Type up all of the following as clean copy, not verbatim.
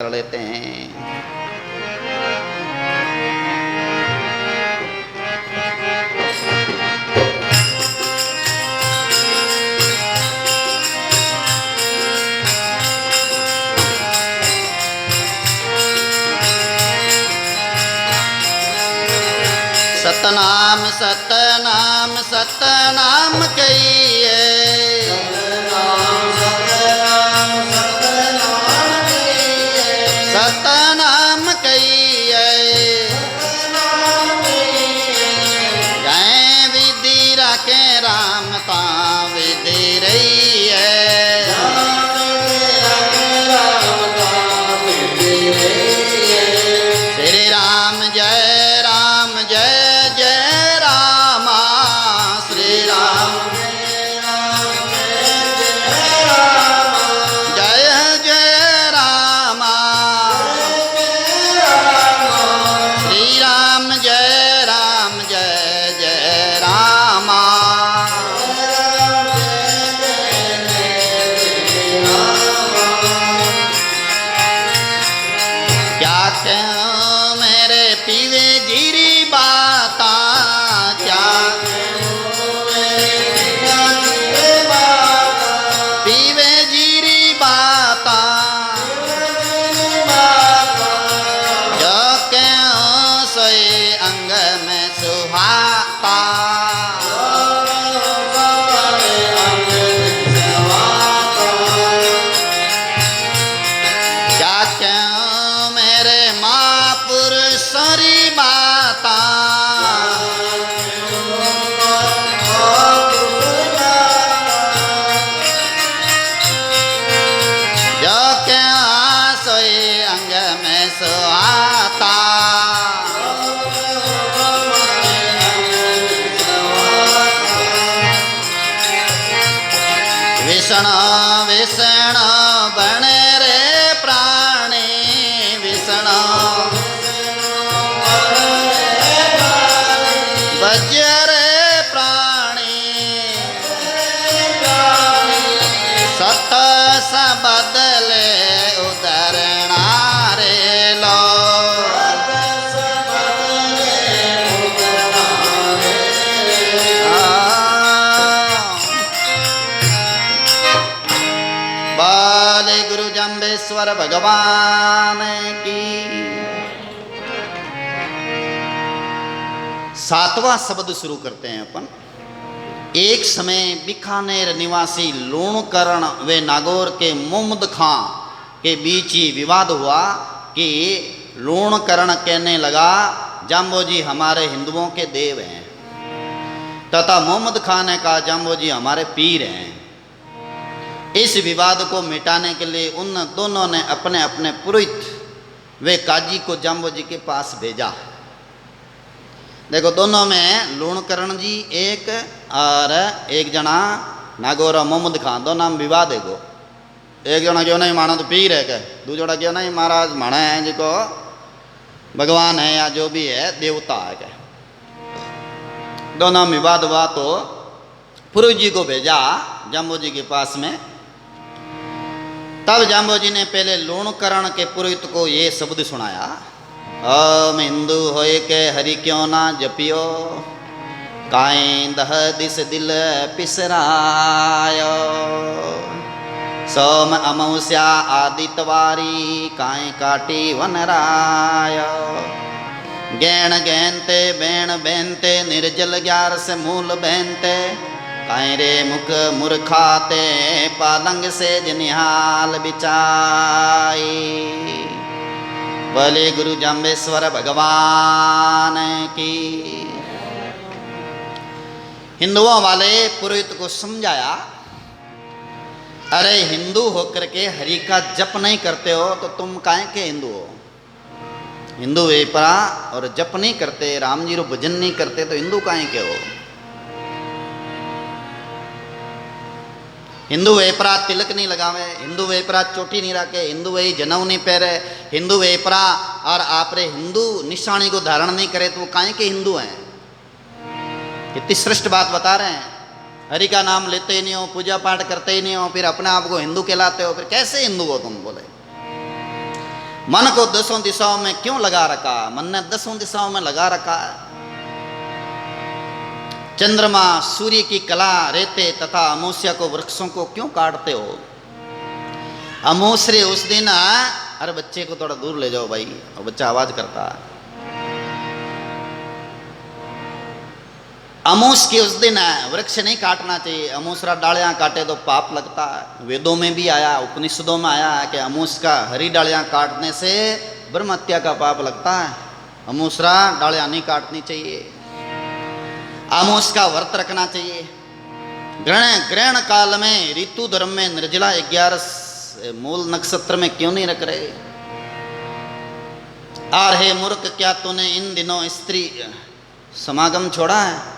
कर लेते हैं। सतनाम सतनाम सतनाम कहिए, सतनाम कहिए, जय विधि रखे राम ता विधि रही है, श्री राम जय राम जय जय रामा, श्री राम जय जय रामा, श्री राम जय जय रामा। क्या कहूँ मेरे पीवे जीरी बाता, क्या पीवे जीरी बाता, जो कहूँ सोई अंग में सुहाता, क्या कहूँ मेरे महापुरुषरी माता, जो कहूँ सोई अंग में सुहाता, विष्णु विष्णु बने रे प्राणी, विष्णु वज्र प्राणी, सत सबदले उदरणा रे लो, बाले गुरु जम्बेश्वर भगवान की। सातवां शब्द शुरू करते हैं अपन। एक समय बीकानेर निवासी लूणकरण व नागौर के मोहम्मद खां के बीच ही विवाद हुआ कि लूणकरण कहने लगा जाम्बोजी हमारे हिंदुओं के देव हैं, तथा मोहम्मद खां ने कहा जाम्बोजी हमारे पीर हैं। इस विवाद को मिटाने के लिए उन दोनों ने अपने अपने पुरोहित वे काजी को जाम्बोजी के पास भेजा। देखो दोनों में लूणकरण जी एक और एक जना नागौर मोहम्मद खां, दो नाम विवाद है गो। एक जना क्यों नहीं माना तो पीर है क्या, दूसरा क्यों नहीं महाराज माना है जिको भगवान है या जो भी है देवता है क्या। दो नाम विवाद हुआ तो पुरोहित जी को भेजा जाम्बोजी के पास में। तब जाम्बोजी ने पहले लूणकरण के पुरोहित को ये शब्द सुनाया, हम हिंदू होए के हरि क्यों ना जपियो, काई दह दिस दिल पिसरायो, सोम अमावस्या आदितवारी काई काटी वनरायो, गैण गैनते बैण बैनते निर्जल ग्यार से मूल बैनते, काई रे मुख मूर्खाते पालंग से जनिहाल बिचाई। बोले गुरु जाम्बेश्वर भगवान की। हिंदुओं वाले पुरोहित को समझाया, अरे हिंदू होकर के हरि का जप नहीं करते हो तो तुम काहे के हिंदू हो। हिंदू वेपरा और जप नहीं करते, राम जी रो भजन नहीं करते तो हिंदू काहे के हो। हिंदू वेपरा तिलक नहीं लगावे, हिंदू वेपरा चोटी नहीं रखे, हिंदू वही जनेऊ नहीं पहरे, हिंदू वेपरा और आपरे हिंदू निशानी को धारण नहीं करे तो वो काहे के हिंदू हैं। कितनी श्रेष्ठ बात बता रहे हैं। हरि का नाम लेते ही नहीं हो, पूजा पाठ करते ही नहीं हो, फिर अपने आप को हिंदू कहलाते हो, फिर कैसे हिंदू हो तुम। बोले मन को दसों दिशाओं में क्यों लगा रखा? मन ने दसों दिशाओं में लगा रखा है। चंद्रमा, सूर्य की कला, रेते तथा अमावस्या को, वृक्षों को क्यों काटते हो? अमावस्या उस दिन, अरे बच्चे को थोड़ा दूर ले जाओ भाई, और बच्चा आवाज करता है। अमूस की उस दिन वृक्ष नहीं काटना चाहिए। अमूसरा डालियां काटे तो पाप लगता है। वेदों में भी आया, उपनिषदों में आया है कि अमूस का हरी डालियां काटने से ब्रह्म हत्या का पाप लगता है। अमूसरा डालियां नहीं काटनी चाहिए। अमूस का व्रत रखना चाहिए। ग्रहण काल में ऋतु धर्म में निर्जला 11 मूल नक्षत्र में क्यों नहीं रख रहे? और हे मूर्ख, क्या तूने इन दिनों स्त्री समागम छोड़ा है?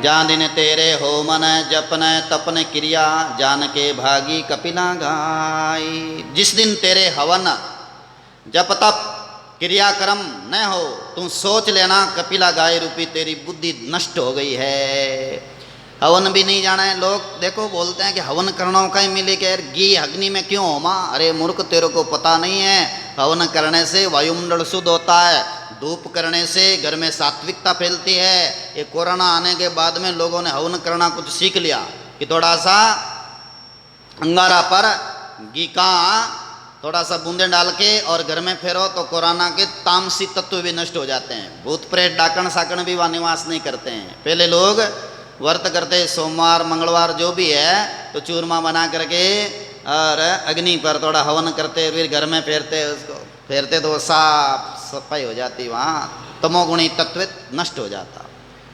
जान दिन तेरे होमन जपन तपन क्रिया, जान के भागी कपिला गाय। जिस दिन तेरे हवन जप तप क्रियाक्रम न हो, तुम सोच लेना कपिला गाय रूपी तेरी बुद्धि नष्ट हो गई है। हवन भी नहीं जाना है। लोग देखो बोलते हैं कि हवन करना का ही मिले कि यार घी अग्नि में क्यों होमा? अरे मूर्ख, तेरे को पता नहीं है, हवन करने से वायुमंडल शुद्ध होता है। धूप करने से घर में सात्विकता फैलती है। ये कोरोना आने के बाद में लोगों ने हवन करना कुछ सीख लिया कि थोड़ा सा अंगारा पर घी का थोड़ा सा बूंदे डाल के और घर में फेरो तो कोरोना के तामसी तत्व भी नष्ट हो जाते हैं। भूत प्रेत डाकण साकण भी वहाँ निवास नहीं करते हैं। पहले लोग व्रत करते, सोमवार मंगलवार जो भी है तो चूरमा बना करके और अग्नि पर थोड़ा हवन करते, फिर घर में फेरते तो साफ सफाई हो जाती, वहाँ तमोगुणी तत्व नष्ट हो जाता।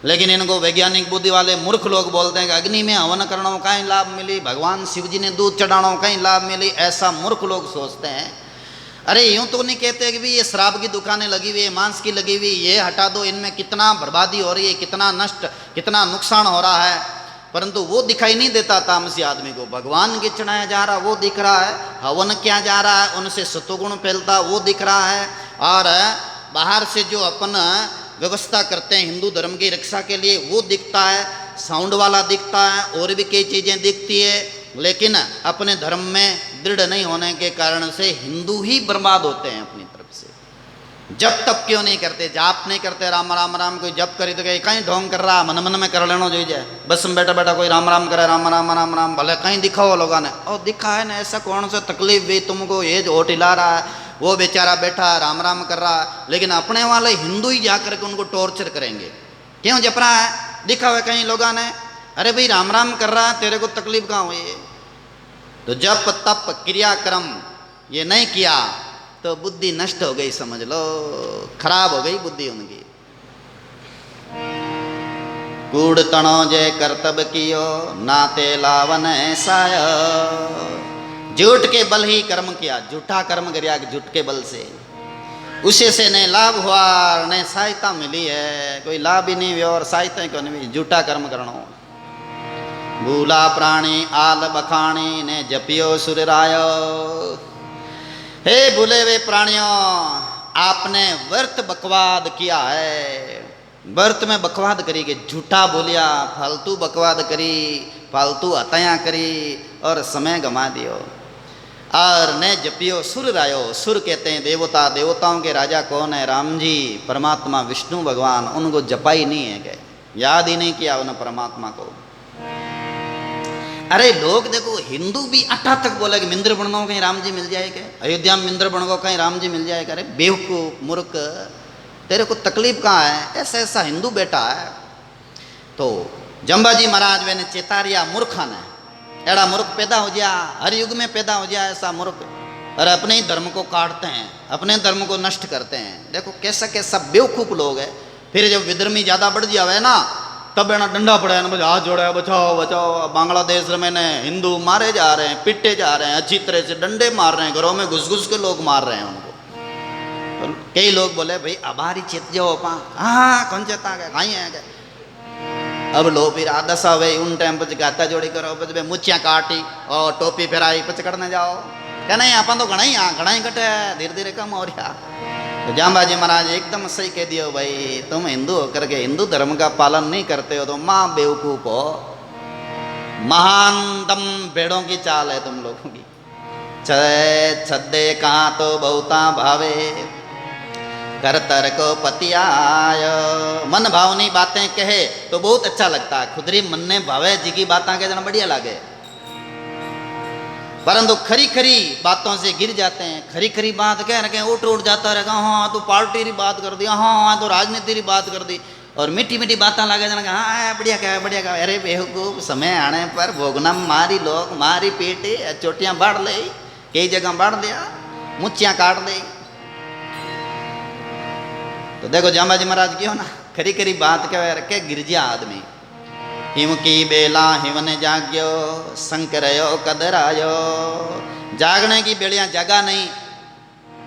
लेकिन इनको वैज्ञानिक बुद्धि वाले मूर्ख लोग बोलते हैं कि अग्नि में हवन करना कहीं लाभ मिली, भगवान शिव जी ने दूध चढ़ाना कहीं लाभ मिली। ऐसा मूर्ख लोग सोचते हैं। अरे यूं तो नहीं कहते कि भी ये शराब की दुकानें लगी हुई है, मांस की लगी हुई, ये हटा दो, इनमें कितना बर्बादी हो रही है, कितना नष्ट, कितना नुकसान हो रहा है, परंतु वो दिखाई नहीं देता तामसी आदमी को। भगवान की चढ़ाया जा रहा वो दिख रहा है, हवन क्या जा रहा है, उनसे सत्वगुण फैलता वो दिख रहा है। और बाहर से जो अपन व्यवस्था करते हैं हिंदू धर्म की रक्षा के लिए वो दिखता है, साउंड वाला दिखता है, और भी कई चीज़ें दिखती है। लेकिन अपने धर्म में दृढ़ नहीं होने के कारण से हिंदू ही बर्बाद होते हैं अपनी तरफ से। जप तप क्यों नहीं करते, जाप नहीं करते, राम राम राम। कोई जप करी तो कहीं ढोंग कर रहा, मन मन में कर लेना जो जाए, बस में बैठा बैठा कोई राम राम करे, राम राम राम राम, भले कहीं दिखाओ लोगों ने, और दिखा है ना, ऐसा कौन सा तकलीफ भी तुमको, ये जो हिला रहा है वो बेचारा बैठा राम राम कर रहा है। लेकिन अपने वाले हिंदू ही जाकर के उनको टॉर्चर करेंगे। क्यों जप रहा है? दिखा हुआ कहीं लोगों ने, अरे भाई राम राम कर रहा है, तेरे को तकलीफ कहाँ हुई है? तो जप तप क्रियाक्रम ये नहीं किया तो बुद्धि नष्ट हो गई, समझ लो खराब हो गई बुद्धि उनकी। कूड़ तणो जय कर्तव्य कियो, नाते लावन साय। झूठ के बल ही कर्म किया, झूठा कर्म किया झूठ के बल से, उसे से नहीं लाभ हुआ नहीं सहायता मिली है। कोई लाभ ही नहीं हुआ और सहायता ही नहीं, झूठा कर्म करना। भूला प्राणी आल बखाणी ने जपियो सुररायो। हे भूले वे प्राणियों, आपने व्यर्थ बकवाद किया है। व्यर्थ में बकवाद करी के झूठा बोलिया, फालतू बकवाद करी, फालतू हत्या करी और समय गंवा दियो। और ने जपियो सुर रायो। सुर कहते हैं देवता, देवताओं के राजा कौन है? राम जी, परमात्मा विष्णु भगवान। उनको जपा ही नहीं है, गए याद ही नहीं किया उन्हें परमात्मा को। अरे लोग देखो हिंदू भी अट्ठा तक बोले कि मिंद्र बनो कहीं राम जी मिल जाएगा, अयोध्या में मिंद्र बनो कहीं राम जी मिल जाएगा। अरे बेवकूफ मूर्ख, तेरे को तकलीफ कहाँ है? ऐसा ऐसा हिंदू बेटा है। तो जम्बाजी महाराज वे ने चेतारिया मूर्खा ने, एड़ा मूर्ख पैदा हो गया, हर युग में पैदा हो गया ऐसा मूर्ख, और अपने ही धर्म को काटते हैं, अपने धर्म को नष्ट करते हैं। देखो कैसा कैसा बेवकूफ लोग है। फिर जब विधर्मी ज़्यादा बढ़ जावे ना, तब ना डंडा पड़ा है ना, हाथ जोड़ा है, बचाओ बचाओ। बांग्लादेश में ने हिंदू मारे जा रहे हैं, पिटे जा रहे हैं, अच्छी तरह से डंडे मार रहे हैं, घरों में घुस घुस के लोग मार रहे हैं उनको। तो कई लोग बोले भाई अबारी चेत जाओ पा, हाँ कौन चेता गया कहीं है गए। अब लो फिर आदसा वे उन टाइम पर गाता जोड़ी करो, बस मुछियाँ काटी और टोपी फिराई, पच करने जाओ। क्या नहीं अपन तो घना ही कटे, धीरे धीरे कम हो रहा। तो जाम्बाजी महाराज एकदम सही कह दियो, भाई तुम हिंदू होकर के हिंदू धर्म का पालन नहीं करते हो तो माँ बेवकूफ हो। महान दम भेड़ों की चाल है तुम लोगों की। छदे कहाँ तो बहुता भावे कर तर्क पतियाय। मन भावनी बातें कहे तो बहुत अच्छा लगता है, खुदरी मन ने भावे जी की बातें के जना बढ़िया लागे, परंतु खरी खरी बातों से गिर जाते हैं। खरी खरी बात कह रहे उठ जाता रहेगा, हाँ तो पार्टी री बात कर दी, हाँ तो राजनीति री बात कर दी, और मीठी मीठी बातें लागे जना हाँ बढ़िया क्या बढ़िया क्या। अरे बेवकूफ, समय आने पर भोगना मारी लोग मारी पीटी चोटियां बाढ़ ले, कई जगह बाढ़ दिया, मुच्छियां काट दी। तो देखो जाम्बाजी महाराज क्यों ना खरी खरी बात कह रखे गिर गया आदमी। हिम की बेला हिम ने जाग्यो शंकरयो कदरायो। जागने की बेड़ियां जगा नहीं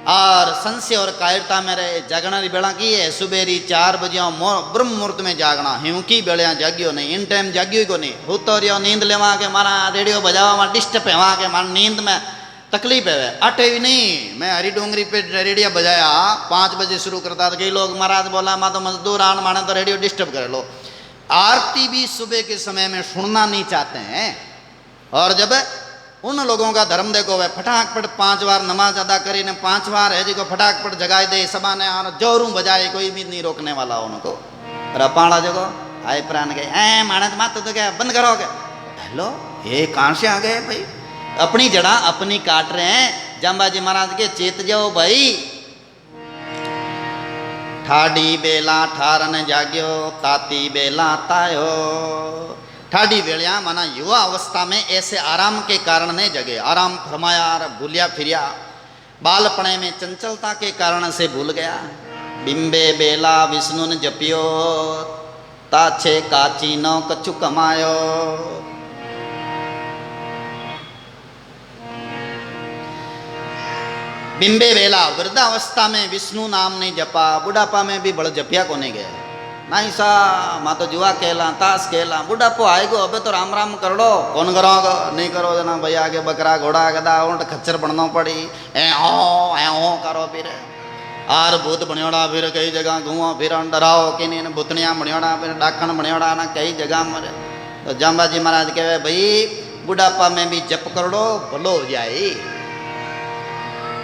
और संशय और कायरता में रहे। जागने की बेड़ा की है सुबेरी 4 बजे ब्रह्म मुहूर्त में जागना। हिम की बेड़ियां जागियो नहीं, इन टाइम जागियो को नहीं। हो तो रियो नींद लेवा के मारा रेडियो बजावा मारा डिस्टर्ब है वहाँ के मारा नींद में तकलीफ है। अटे भी नहीं, मैं हरी डोंगरी पे रेडियो बजाया 5 बजे शुरू करता था। कई लोग महाराज बोला माँ तो मजदूर आन माने तो रेडियो डिस्टर्ब कर लो। आरती भी सुबह के समय में सुनना नहीं चाहते हैं। और जब उन लोगों का धर्म देखो वह फटाकपट 5 बार नमाज अदा करी ने 5 बार है जी को फटाकपट जगाए दे सबा ने और जोरू बजाए, कोई भी नहीं रोकने वाला उनको। रपाड़ा जगो आए प्राण गए ऐ मानत मात तो क्या बंद करोगे। हेलो ये कहाँ से आ गए भाई, अपनी जड़ा अपनी काट रहे हैं। जाम्बाजी महाराज के चेत जाओ भाई। ठाडी बेला ठारन जाग्यो ताती बेला तायो। ठाडी बेलिया माना युवा अवस्था में ऐसे आराम के कारण ने जगे, आराम फरमाया भूलिया फिरिया। बालपने में चंचलता के कारण से भूल गया। बिंबे बेला विष्णु ने जपियो ताछे काची नो कछु कमायो। बिंबे बेला वृद्धावस्था में विष्णु नाम नहीं जपा, बुढ़ापा में भी बड़ जपिया को नहीं गए। नहीं सा माँ तो जुआ खेला ताश खेला, बुढ़ापो आएगो अबे तो राम राम कर लो कौन करोगे नहीं करो जना भाई आगे बकरा घोड़ा गदा ऊंट खच्चर बनना पड़ी ए ओ करो फिर। आर भूत बनियोड़ा फिर कई जगह घूमो फिर डराओ कि नहीं भूतनिया बनियोड़ा फिर डाकण बनियोड़ा ना कई जगह मरे। तो जाम्बाजी महाराज कहे भाई बुढ़ापा में भी जप कर लो भलो हो जाए।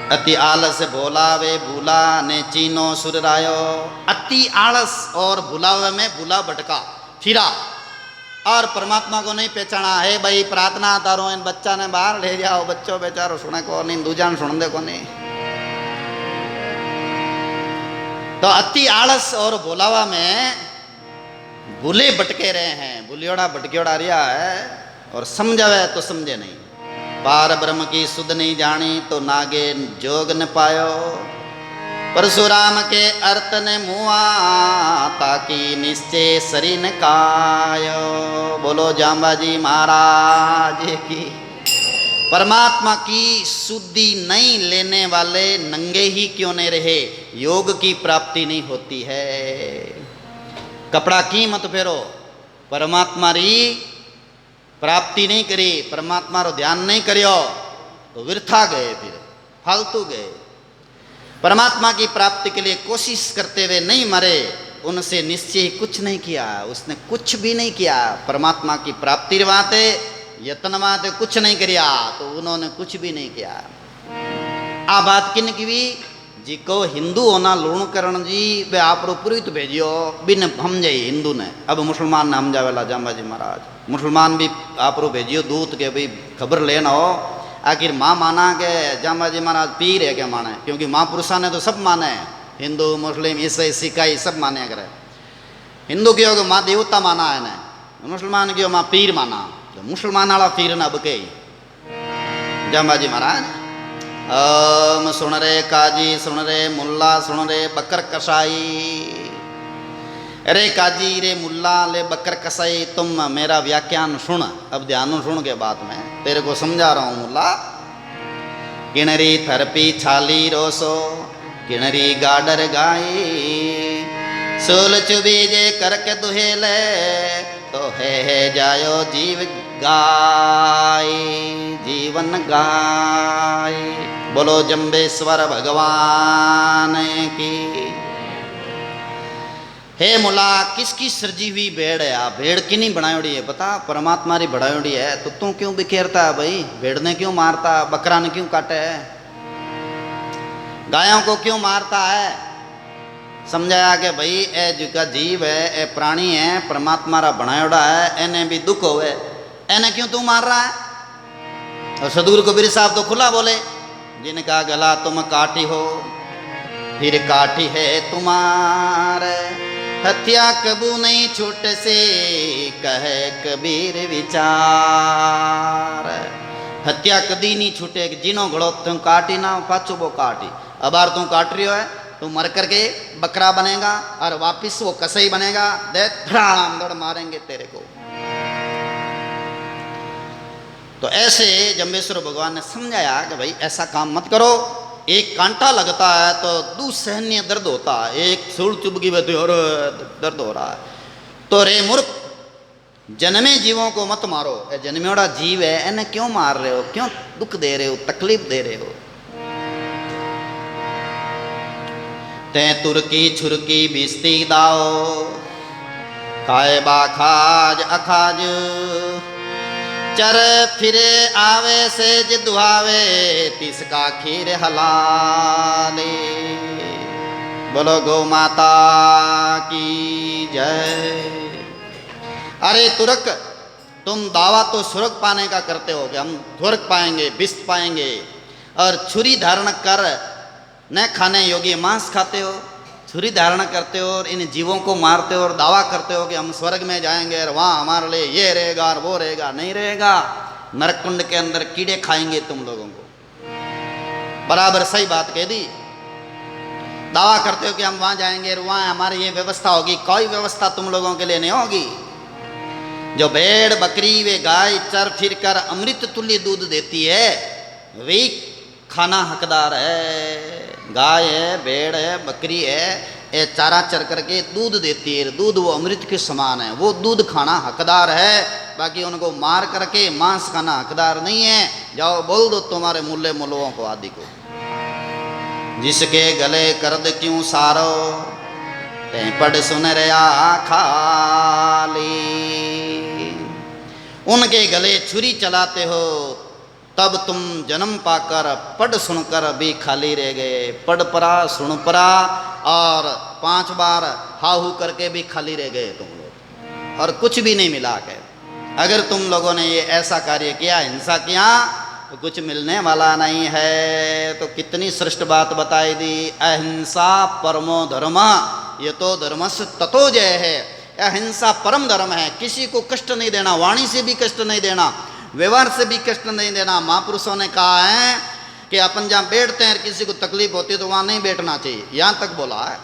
अति आलस भोलावे भूला ने चीनो सुररायो। अति आलस और भुलावे में भूला भटका फिरा और परमात्मा को नहीं पहचाना है। भाई प्रार्थना तारो इन बच्चा ने बाहर ले जाओ, बच्चों बेचारो सुने को नहीं, दूजान सुन दे को नहीं। तो अति आलस और भोलावा में भूले भटके रहे हैं, भूलियोड़ा भटकियोड़ा रिया है और समझावे तो समझे नहीं। पार ब्रह्म की सुध नहीं जानी तो नागे जोग न पायो। परशुराम के अर्थ ने मुआ ताकि निश्चय शरीर न कायो। बोलो जाम्बाजी महाराज की। परमात्मा की शुद्धि नहीं लेने वाले नंगे ही क्यों नहीं रहे, योग की प्राप्ति नहीं होती है। कपड़ा की मत फेरो, परमात्मा री प्राप्ति नहीं करी, परमात्मा रो ध्यान नहीं करियो तो व्यर्था गए, फिर फालतू गए। परमात्मा की प्राप्ति के लिए कोशिश करते हुए नहीं मरे, उनसे निश्चय कुछ नहीं किया, उसने कुछ भी नहीं किया। परमात्मा की प्राप्ति वाते यत्न वाते कुछ नहीं किया तो उन्होंने कुछ भी नहीं किया। आ बात किन की भी जी को हिंदू होना लूण करण जी वे आप रो पुरोहित भेजियो बिन हम जाई हिंदू ने। अब मुसलमान ने हम जावेला जाम्बाजी महाराज, मुसलमान भी आप रो भेजियो दूत के भाई खबर लेना हो। आखिर माँ माना के जाम्बाजी महाराज पीर है क्या माने, क्योंकि महापुरुषा ने तो सब माने, हिंदू मुस्लिम ईसाई सिखाई सब माने करे। हिंदू क्यों कि माँ देवता माना है ने, मुसलमान क्यों माँ पीर माना। तो मुसलमान वाला पीर न अब के जाम्बाजी महाराज ओम सुन रे काजी सुन रे मुल्ला सुन रे बकर कसाई। अरे काजी रे मुल्ला ले बकर कसाई तुम मेरा व्याख्यान सुन, अब ध्यान सुन के बात में तेरे को समझा रहा हूँ मुल्ला। किणरी थरपी छाली रोसो किणरी गाडर गाई। सोल चुबीजे करके दुहेले तो है जायो जीव गाय जीवन गाय। बोलो जम्बेश्वर भगवान की। हे मुला किसकी सृजी हुई भेड़ है? आ भेड़ की नहीं बनायोड़ी है पता, परमात्मा री बनायोड़ी है। तो तू क्यों बिखेरता है भाई? भेड़ ने क्यों मारता? बकरा ने क्यों काटे है? गायों को क्यों मारता है? समझाया कि भाई ए जिका जीव है, ए प्राणी है, परमात्मा रा बनायोड़ा है, इन्हें भी दुख होवे, इन्हें क्यों तू मार रहा है? और सदगुरु कबीर साहब तो खुला बोले, जिनका गला तुम काटी हो फिर काटी है तुम्हारे, हत्या कबू नहीं छूट से कहे कबीर विचार। हत्या कदी नहीं छूटे, जिनो घड़ो तुम काटी ना पाछो वो काटी। अब बार तू काट रही है, तू मर करके बकरा बनेगा और वापिस वो कसाई बनेगा, दे धड़ाम दड़ मारेंगे तेरे को। तो ऐसे जम्बेश्वर भगवान ने समझाया कि भाई ऐसा काम मत करो। एक कांटा लगता है तो दुसहनीय दर्द होता है, एक सूल चुभगी में और दर्द हो रहा है। तो रे मूर्ख, जन्मे जीवों को मत मारो। जन्मेड़ा जीव है, इन्हें क्यों मार रहे हो? क्यों दुख दे रहे हो, तकलीफ दे रहे हो? ते तुर्की छुरकी बिस्ती दाओ, खाए बाखाज अखाज, चर फिरे आवे से दुहावे, तिसका खीर हलाले। बोलो गौ माता की जय। अरे तुर्क, तुम दावा तो स्वर्ग पाने का करते हो कि हम स्वर्ग पाएंगे, बिस्त पाएंगे, और छुरी धारण कर न खाने योग्य मांस खाते हो, छुरी धारण करते हो और इन जीवों को मारते हो और दावा करते हो कि हम स्वर्ग में जाएंगे और वहाँ हमारे लिए ये रहेगा और वो रहेगा। नहीं रहेगा, नरक कुंड के अंदर कीड़े खाएंगे तुम लोगों को। बराबर सही बात कह दी। दावा करते हो कि हम वहाँ जाएंगे और वहाँ हमारी ये व्यवस्था होगी, कोई व्यवस्था तुम लोगों के लिए नहीं होगी। जो भेड़ बकरी वे गाय चर फिर कर अमृत तुल्य दूध देती है, वही खाना हकदार है। गाय है, भेड़ है, बकरी है, ये चारा चर करके दूध देती है, दूध वो अमृत के समान है, वो दूध खाना हकदार है। बाकी उनको मार करके मांस खाना हकदार नहीं है। जाओ बोल दो तुम्हारे मुल्ले मुलवों को आदि को, जिसके गले करद क्यों सारो, ते पढ़ सुन रया खाली। उनके गले छुरी चलाते हो, तब तुम जन्म पाकर पढ़ सुनकर भी खाली रह गए। पढ़ परा सुन परा और 5 बार हाहू करके भी खाली रह गए तुम लोग, और कुछ भी नहीं मिला के। अगर तुम लोगों ने ये ऐसा कार्य किया, हिंसा किया, तो कुछ मिलने वाला नहीं है। तो कितनी श्रेष्ठ बात बताई दी। अहिंसा परमो धर्म, ये तो धर्मस् ततो जय है। अहिंसा परम धर्म है। किसी को कष्ट नहीं देना, वाणी से भी कष्ट नहीं देना, व्यवहार से भी कष्ट नहीं देना। महापुरुषों ने कहा है कि अपन जहाँ बैठते हैं किसी को तकलीफ होती है तो वहाँ नहीं बैठना चाहिए, यहाँ तक बोला है।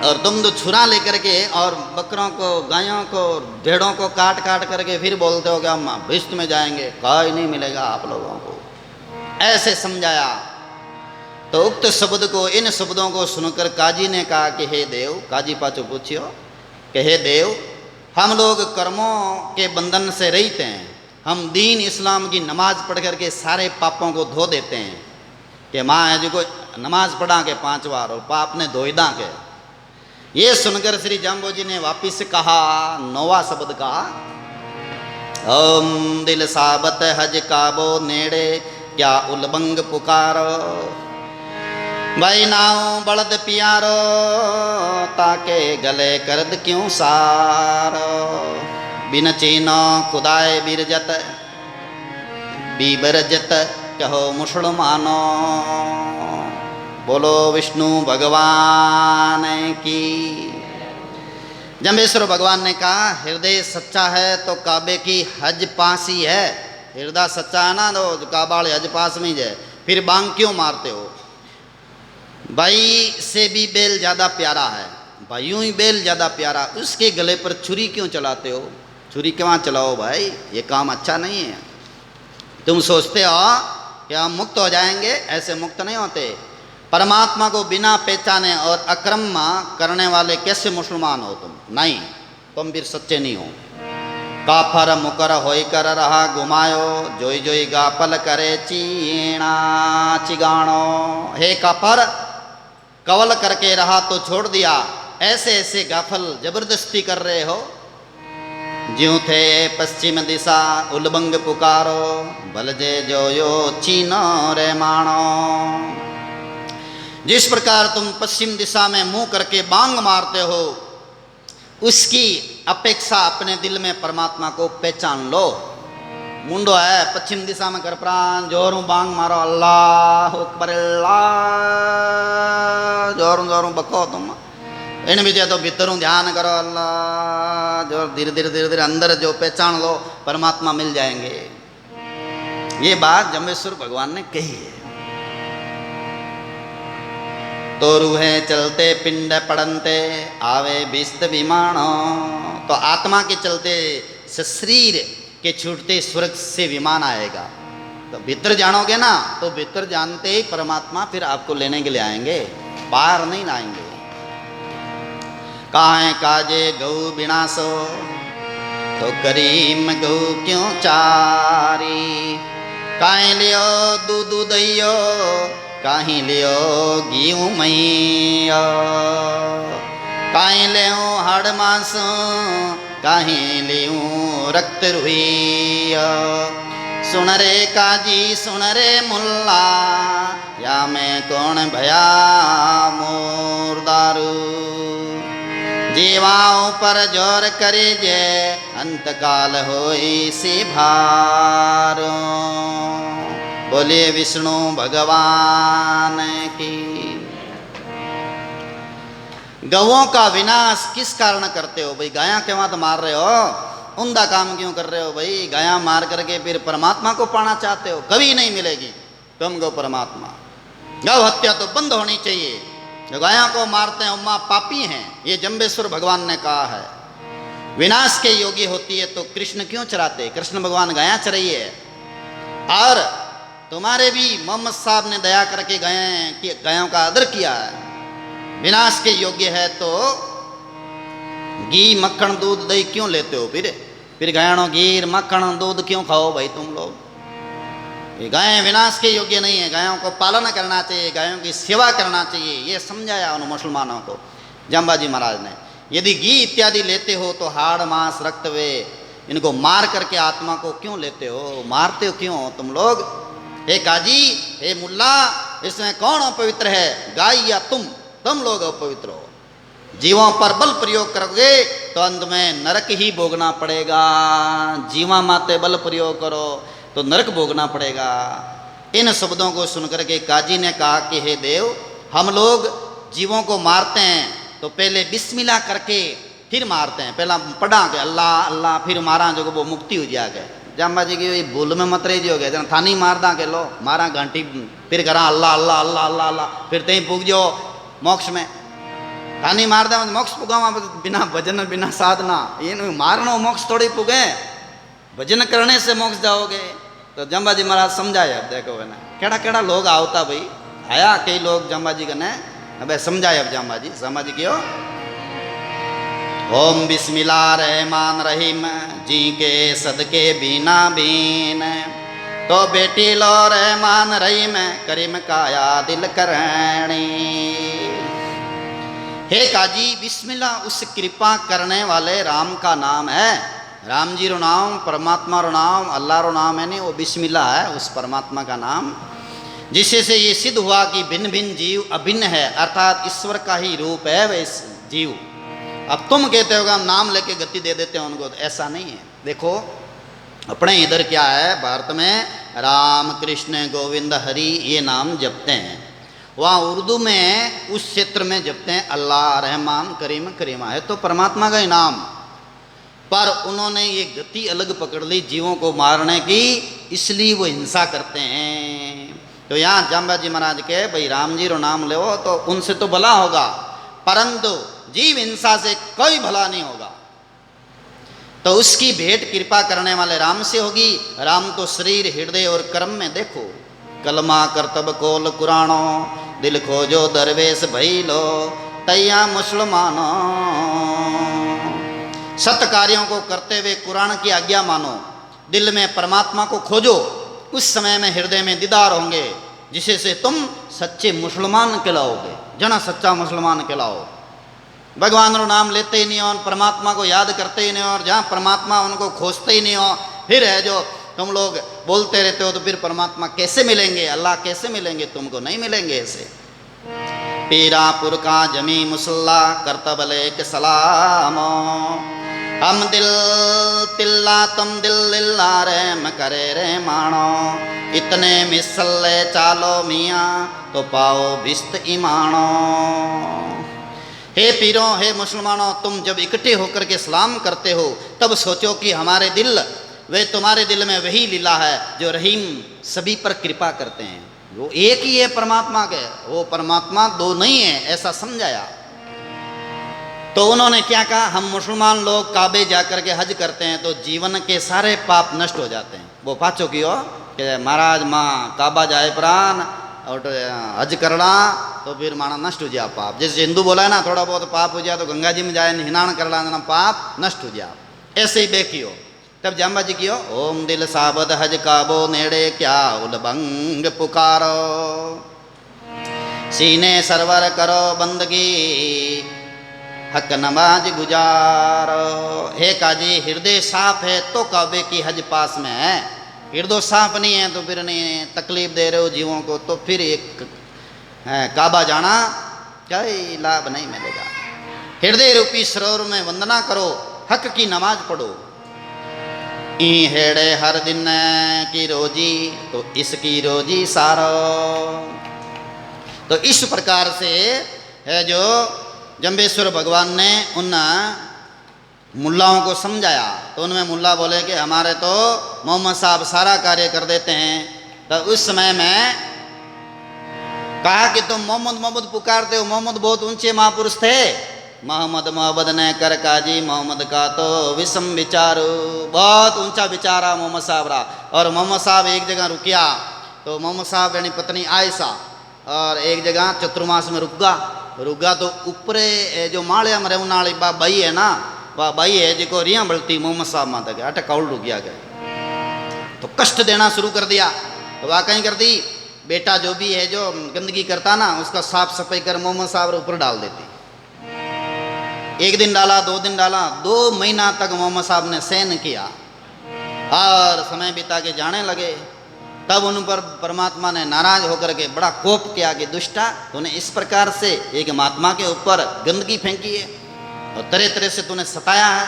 और तुम तो छुरा लेकर के और बकरों को, गायों को, भेड़ों को काट काट करके फिर बोलते हो कि हम भिष्ट में जाएंगे, कोई नहीं मिलेगा आप लोगों को। ऐसे समझाया। तो उक्त शब्द को, इन शब्दों को सुनकर काजी ने कहा कि हे देव, काजी पाचो पूछियो कि हे देव, हम लोग कर्मों के बंधन से रहित हैं। हम दीन इस्लाम की नमाज पढ़ करके सारे पापों को धो देते हैं कि माँ है जो को नमाज पढ़ा के 5 बार और पाप ने धोईदा के। ये सुनकर श्री जाम्बोजी ने वापिस कहा, 9वां शब्द कहा, ओम दिल साबत हज काबो नेड़े, क्या उलबंग पुकारो, भाई नाओ बड़द पियारो, ताके गले करद क्यों सारो, बिन चीनो खुदाए बिरजत, बीबरजत कहो मुसलमानो। बोलो विष्णु भगवान की। जम्बेश्वर भगवान ने कहा, हृदय सच्चा है तो काबे की हज पास ही है। हृदय सच्चा है ना, तो काबा वाले हज पास में ही है, फिर बांग क्यों मारते हो? भाई से भी बैल ज़्यादा प्यारा है, भाइयों ही बैल ज़्यादा प्यारा, उसके गले पर छुरी क्यों चलाते हो? छुरी क्यों चलाओ भाई, ये काम अच्छा नहीं है। तुम सोचते हो कि हम मुक्त हो जाएंगे, ऐसे मुक्त नहीं होते। परमात्मा को बिना पहचाने और अक्रम करने वाले कैसे मुसलमान हो तुम? नहीं, तुम फिर सच्चे नहीं हो। काफर मुकर होई कर रहा घुमायो, जोई जोई गापल करे चीणा चिगाणो। हे काफर, कवल करके रहा तो छोड़ दिया, ऐसे ऐसे गाफल जबरदस्ती कर रहे हो। ज्यों थे पश्चिम दिशा उलबंग पुकारो, बलजे जो यो चीनो रे मानो। जिस प्रकार तुम पश्चिम दिशा में मुंह करके बांग मारते हो, उसकी अपेक्षा अपने दिल में परमात्मा को पहचान लो। मुंडो है पश्चिम दिशा में कर प्राण जोरों बांग मारो, अल्लाह अकबर अल्लाह जोरों जोरों बको तुम। इन विजय तो भीतरों ध्यान करो अल्लाह, जो धीरे धीरे धीरे धीरे अंदर जो पहचान लो, परमात्मा मिल जाएंगे। ये बात जम्बेश्वर भगवान ने कही है। तो रूहे चलते पिंड पड़नते आवे बिस्त विमानो। तो आत्मा के चलते शरीर के छूटते स्वर्ग से विमान आएगा। तो भीतर जानोगे ना, तो भीतर जानते ही परमात्मा फिर आपको लेने के लिए आएंगे, बाहर नहीं आएंगे। काहे काजे गौ विनाशो, तो करीम गौ क्यों चारी। काहे लियो दूध दहियो, काहे लियो घीऊ मैया। काहे लियो हाड़ मांस, काहे लियो रक्त रुइया। सुन रे काजी सुन रे मुल्ला, या मैं कौन भया मोर दारू। जीवाओं पर जोर करे जे, अंतकाल होई सी भारो। बोलिए विष्णु भगवान की। गौओं का विनाश किस कारण करते हो भाई? गायां क्यों तो मार रहे हो? उम्दा काम क्यों कर रहे हो भाई? गायां मार करके फिर परमात्मा को पाना चाहते हो? कभी नहीं मिलेगी तुमको परमात्मा। गौ हत्या तो बंद होनी चाहिए। जो गायों को मारते हैं उम्मा पापी हैं, ये जम्बेश्वर भगवान ने कहा है। विनाश के योगी होती है तो कृष्ण क्यों चराते? कृष्ण भगवान गायां चराइए। और तुम्हारे भी मोहम्मद साहब ने दया करके गायों का आदर किया है। विनाश के योग्य है तो घी मक्खन दूध दही क्यों लेते हो? फिर गायों घी मक्खन दूध क्यों खाओ भाई तुम लोग? ये गायें विनाश के योग्य नहीं है। गायों को पालन करना चाहिए, गायों की सेवा करना चाहिए। ये समझाया उन मुसलमानों को जाम्बाजी महाराज ने। यदि घी इत्यादि लेते हो तो हाड़ मांस रक्त वे इनको मार करके आत्मा को क्यों लेते हो? मारते हो क्यों तुम लोग? हे काजी हे मुल्ला, इसमें कौन अपवित्र है, गाय या तुम लोग अपवित्र हो। जीवों पर बल प्रयोग करोगे तो अंत में नरक ही भोगना पड़ेगा। जीवा माते बल प्रयोग करो तो नरक भोगना पड़ेगा। इन शब्दों को सुनकर के काजी ने कहा कि हे देव, हम लोग जीवों को मारते हैं तो पहले बिस्मिल्लाह करके फिर मारते हैं। पहला पढ़ा के अल्लाह अल्लाह फिर मारा जो वो मुक्ति हो जाए गए। जाम्बा जी की भूल में मत रही हो गए जना थानी मार दा के लो मारा घंटी फिर करा अल्लाह अल्लाह अल्लाह अल्लाह अल्लाह फिर तई पुग जाओ मोक्ष में। थानी मार दे मोक्ष पुगावा बिना भजन बिना साधना। ये मारनो मोक्ष थोड़ी पुगे, भजन करने से मोक्ष जाओगे। तो जम्बा जी महाराज समझाया। अब देखो है ना केड़ा केड़ा लोग आवता भाई आया कई लोग जम्बा जी कने। अब समझाए अब जम्बा जी समझ गयो। ओम बिस्मिल्लाह रहमान रहीम जी के सदके बीना बीन। तो बेटी लो रहमान रहीम करीम काया दिल करणी। हे काजी बिस्मिल्लाह उस कृपा करने वाले राम का नाम है। राम जी रो नाम परमात्मा रो नाम अल्लाह रो नाम है नहीं, वो बिस्मिल्लाह है उस परमात्मा का नाम। जिससे से ये सिद्ध हुआ कि भिन्न भिन्न जीव अभिन्न है, अर्थात ईश्वर का ही रूप है वह जीव। अब तुम कहते हो हम नाम लेके गति दे देते हैं उनको, तो ऐसा नहीं है। देखो अपने इधर क्या है भारत में राम कृष्ण गोविंद हरि ये नाम जपते हैं। वहाँ उर्दू में उस क्षेत्र में जपते हैं अल्लाह रहमान करीम करीमा है तो परमात्मा का ही नाम। पर उन्होंने ये गति अलग पकड़ ली जीवों को मारने की, इसलिए वो हिंसा करते हैं। तो यहाँ जाम्बा जी महाराज के भाई राम जी रो नाम ले तो उनसे तो भला होगा, परंतु जीव हिंसा से कोई भला नहीं होगा। तो उसकी भेंट कृपा करने वाले राम से होगी। राम तो शरीर हृदय और कर्म में देखो कलमा करतब कोल कुरानो दिल खोजो दरवेश भई लो तैया मुसलमानो। सत्य कार्यों को करते हुए कुरान की आज्ञा मानो, दिल में परमात्मा को खोजो, उस समय में हृदय में दीदार होंगे जिससे से तुम सच्चे मुसलमान कहलाओगे। जना सच्चा मुसलमान कहलाओ। भगवान रो नाम लेते ही नहीं हो, परमात्मा को याद करते ही नहीं हो, और जहाँ परमात्मा उनको खोजते ही नहीं हो, फिर है जो तुम लोग बोलते रहते हो तो फिर परमात्मा कैसे मिलेंगे, अल्लाह कैसे मिलेंगे, तुमको नहीं मिलेंगे ऐसे। पीरापुर का जमी मुसल्ला करतबले के सलामो, हम दिल तिल्ला तुम दिल लिल्ला रे म करे रे मानो, इतने मिसल्ले चालो मियाँ तो पाओ बिस्त ईमानो। हे पीरों, हे मुसलमानों, तुम जब इकट्ठे होकर के सलाम करते हो तब सोचो कि हमारे दिल, वे तुम्हारे दिल में वही लीला है जो रहीम सभी पर कृपा करते हैं। वो एक ही है परमात्मा के, वो परमात्मा दो नहीं है, ऐसा समझाया। तो उन्होंने क्या कहा, हम मुसलमान लोग काबे जाकर के हज करते हैं तो जीवन के सारे पाप नष्ट हो जाते हैं। वो पाचो कियो कि महाराज माँ काबा जाए प्राण और हज करना तो फिर माना नष्ट हो जाए पाप। जैसे हिंदू बोला है ना, थोड़ा बहुत पाप हो जाए तो गंगा जी में जाए हिनान कर लाना, पाप नष्ट हो जाए, ऐसे ही बेकियो। तब जाम्बा जी कियो, ओम दिल साबद हज काबो नेड़े क्या उलबंग पुकारो, सीने सरवर करो बंदगी हक नमाज गुजारो। हे काजी, हृदय साफ है तो काबे की हज पास में है, हृदय साफ नहीं है तो फिर नहीं तकलीफ दे रहे हो जीवों को, तो फिर एक काबा जाना कोई लाभ नहीं मिलेगा। हृदय रूपी सरोवर में वंदना करो, हक की नमाज पढ़ो। ई हेड़े हर दिन की रोजी तो इसकी रोजी सारो। तो इस प्रकार से है जो जम्बेश्वर भगवान ने उन मुल्लाओं को समझाया। तो उनमें मुल्ला बोले कि हमारे तो मोहम्मद साहब सारा कार्य कर देते हैं। तो उस समय में कहा कि तुम मोहम्मद मोहम्मद पुकारते हो, मोहम्मद बहुत ऊंचे महापुरुष थे। मोहम्मद मोहम्मद ने कर काजी मोहम्मद का तो विषम विचारो, बहुत ऊंचा विचारा मोहम्मद साहब रहा। और मोहम्मद साहब एक जगह रुकिया तो मोहम्मद साहब यानी पत्नी आयशा और एक जगह चतुर्मास में रुका तो ऊपरे जो माड़िया में रहने वाली बाई है ना, वह बाई है जिको रिया बलती मोहम्मद साहब माता के अटे कौल रुक गया गए तो कष्ट देना शुरू कर दिया। तो वाकई कर दी, बेटा जो भी है जो गंदगी करता ना उसका साफ सफाई कर मोहम्मद साहब ऊपर डाल देती। एक दिन डाला, 2 दिन डाला, 2 महीना तक मोहम्मद साहब ने सहन किया और समय बिता के जाने लगे। तब उन पर परमात्मा ने नाराज होकर के बड़ा कोप किया कि दुष्टा, तूने इस प्रकार से एक महात्मा के ऊपर गंदगी फेंकी है और तरह तरह से तूने सताया है,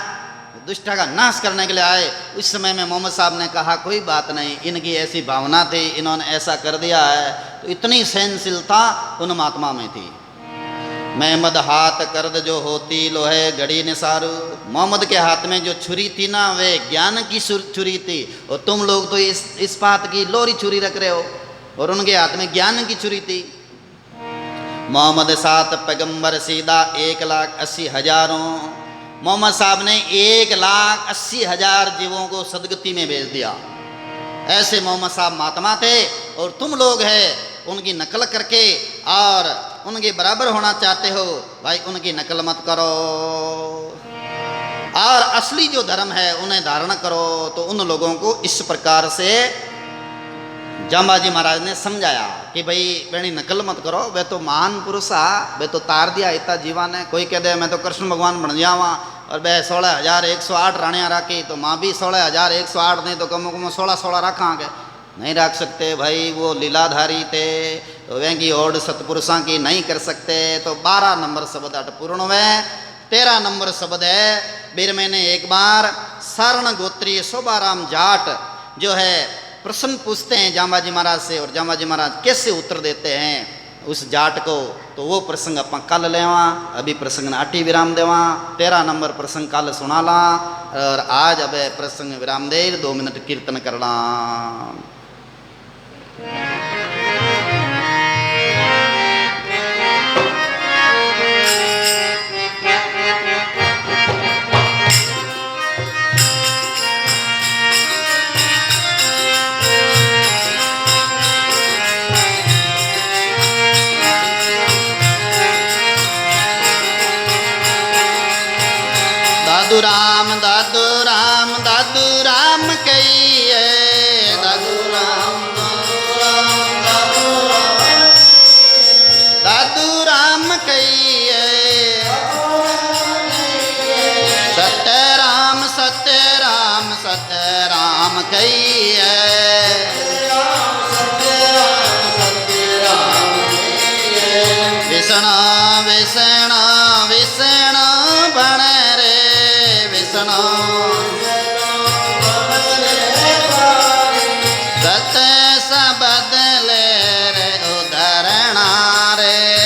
दुष्टा का नाश करने के लिए आए। उस समय में मोहम्मद साहब ने कहा कोई बात नहीं, इनकी ऐसी भावना थी, इन्होंने ऐसा कर दिया है। तो इतनी सहनशीलता उन महात्मा में थी। मैं मद हाथ कर्द जो होती लोहे घड़ी निसारू, मोहम्मद के हाथ में जो छुरी थी ना वे ज्ञान की छुरी थी, और तुम लोग तो इस बात की लोरी छुरी रख रहे हो और उनके हाथ में ज्ञान की छुरी थी। मोहम्मद साथ पैगंबर सीधा 1,80,000। मोहम्मद साहब ने 1,80,000 जीवों को सदगति में भेज दिया। ऐसे मोहम्मद साहब महात्मा थे और तुम लोग हैं उनकी नकल करके और उनके बराबर होना चाहते हो, भाई उनकी नकल मत करो और असली जो धर्म है उन्हें धारण करो। तो उन लोगों को इस प्रकार से जाम्बाजी महाराज ने समझाया कि भाई बेणी नकल मत करो, वे तो महान पुरुष आ, वे तो तार दिया इतना जीवन है। कोई कह दे मैं तो कृष्ण भगवान बन जावा और वह 16,108 रानियाँ राखी, तो माँ भी 16,108 नहीं तो कम से कम 16 रखांगे, नहीं रख सकते भाई, वो लीलाधारी थे। तो वह की ओढ़ सतपुरुषों की नहीं कर सकते। तो 12 नंबर शब्द अटपूर्ण में 13 नंबर शब्द है। बीर मैंने एक बार सारण गोत्रीय शोभाराम जाट जो है प्रश्न पूछते हैं जाम्बाजी महाराज से, और जाम्बाजी महाराज कैसे उत्तर देते हैं उस जाट को, तो वो प्रसंग अपन कल लेवा। अभी प्रसंग ने अटी विराम देवा, 13 नंबर प्रसंग कल सुना ला और आज अब प्रसंग विराम दे 2 मिनट कीर्तन करना। दादू राम दादू राम दादू राम कहिए, दादू राम दादू राम कहिए, कही है। विष्णु विष्णु विष्णु बण रे विष्णु सत सबद